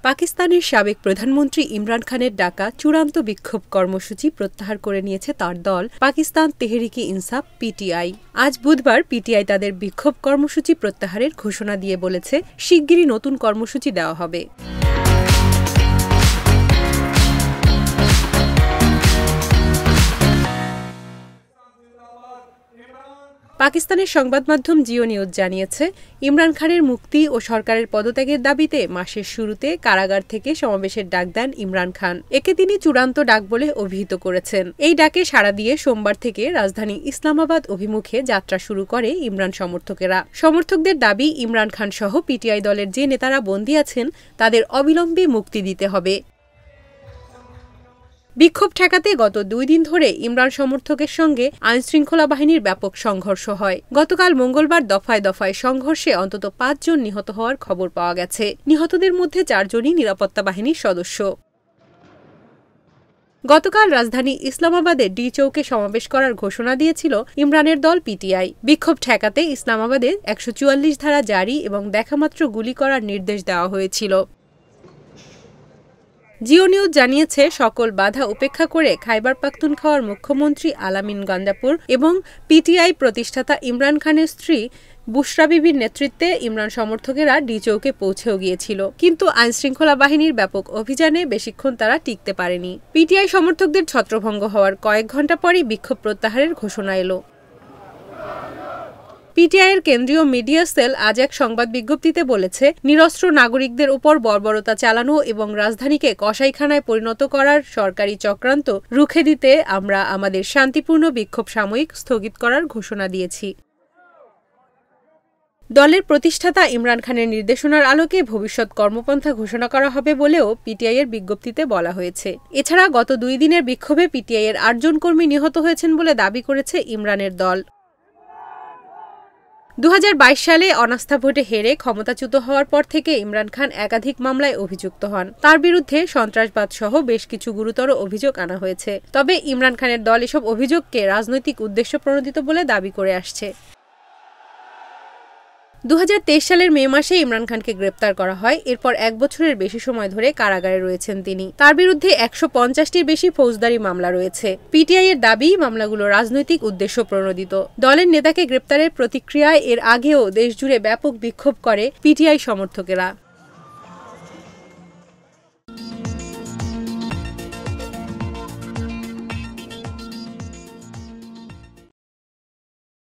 পাকিস্তানের সাবেক প্রধানমন্ত্রী ইমরান খানের ডাকা চূড়ান্ত বিক্ষোভ কর্মসূচি প্রত্যাহার করে নিয়েছে তার দল পাকিস্তান তেহরিকে ইনসাফ পিটিআই। আজ বুধবার পিটিআই তাদের বিক্ষোভ কর্মসূচি প্রত্যাহারের ঘোষণা দিয়ে বলেছে, শিগগিরই নতুন কর্মসূচি দেওয়া হবে। পাকিস্তানের সংবাদ মাধ্যম জিও নিউজ জানিয়েছে, ইমরান খানের মুক্তি ও সরকারের পদত্যাগের দাবিতে মাসের শুরুতে কারাগার থেকে সমাবেশের ডাক দেন ইমরান খান। একে তিনি চূড়ান্ত ডাক বলে অভিহিত করেছেন। এই ডাকে সাড়া দিয়ে সোমবার থেকে রাজধানী ইসলামাবাদ অভিমুখে যাত্রা শুরু করে ইমরান সমর্থকেরা। সমর্থকদের দাবি, ইমরান খান সহ পিটিআই দলের যে নেতারা বন্দী আছেন তাদের অবিলম্বে মুক্তি দিতে হবে। বিক্ষোভ ঠেকাতে গত 2 দিন ধরে ইমরান সমর্থকের সঙ্গে আইনশৃঙ্খলা বাহিনীর ব্যাপক সংঘর্ষ হয়। গতকাল মঙ্গলবার দফায় দফায় সংঘর্ষে অন্তত 5 জন নিহত হওয়ার খবর পাওয়া গেছে। নিহতদের মধ্যে 4 জনই নিরাপত্তা বাহিনীর সদস্য। গতকাল রাজধানী ইসলামাবাদে ডি চৌকে সমাবেশ করার ঘোষণা দিয়েছিল ইমরানের দল পিটিআই। বিক্ষোভ ঠেকাতে ইসলামাবাদে 144 ধারা জারি এবং দেখামাত্র গুলি করার নির্দেশ দেওয়া হয়েছিল। জিও নিউজ জানিয়েছে, সকল বাধা উপেক্ষা করে খাইবার পাখতুনখাওয়ার মুখ্যমন্ত্রী আলামিন গান্দাপুর এবং পিটিআই প্রতিষ্ঠাতা ইমরান খানের স্ত্রী বুশরা বিবির নেতৃত্বে ইমরান সমর্থকেরা ডি চৌকে পৌঁছেও গিয়েছিল। কিন্তু আইনশৃঙ্খলা বাহিনীর ব্যাপক অভিযানে বেশিক্ষণ তারা টিকতে পারেনি। পিটিআই সমর্থকদের ছত্রভঙ্গ হওয়ার কয়েক ঘণ্টা পরই বিক্ষোভ প্রত্যাহারের ঘোষণা এলো। পিটিআইয়ের কেন্দ্রীয় মিডিয়া সেল আজ এক সংবাদ বিজ্ঞপ্তিতে বলেছে, নিরস্ত্র নাগরিকদের উপর বর্বরতা চালানো এবং রাজধানীকে কসাইখানায় পরিণত করার সরকারি চক্রান্ত রুখে দিতে আমরা আমাদের শান্তিপূর্ণ বিক্ষোভ সাময়িক স্থগিত করার ঘোষণা দিয়েছি। দলের প্রতিষ্ঠাতা ইমরান খানের নির্দেশনার আলোকে ভবিষ্যৎ কর্মপন্থা ঘোষণা করা হবে বলেও পিটিআইয়ের বিজ্ঞপ্তিতে বলা হয়েছে। এছাড়া গত 2 দিনের বিক্ষোভে পিটিআইয়ের 8 জন কর্মী নিহত হয়েছেন বলে দাবি করেছে ইমরানের দল। 2022 সালে অনাস্থা ভোটে হেরে ক্ষমতাচ্যুত হওয়ার পর থেকে ইমরান খান একাধিক মামলায় অভিযুক্ত হন। তার বিরুদ্ধে সন্ত্রাসবাদ সহ বেশ কিছু গুরুতর অভিযোগ আনা হয়েছে। তবে ইমরান খানের দল এসব অভিযোগকে রাজনৈতিক উদ্দেশ্য প্রণোদিত বলে দাবি করে আসছে। 2023 সালের মে মাসে ইমরান খানকে গ্রেপ্তার করা হয়। এরপর 1 বছরের বেশি সময় ধরে কারাগারে রয়েছেন তিনি। তার বিরুদ্ধে 150টির বেশি ফৌজদারি মামলা রয়েছে। পিটিআইয়ের দাবি, মামলাগুলো রাজনৈতিক উদ্দেশ্য প্রণোদিত। দলের নেতাকে গ্রেপ্তারের প্রতিক্রিয়ায় এর আগেও দেশজুড়ে ব্যাপক বিক্ষোভ করে পিটিআই সমর্থকেরা।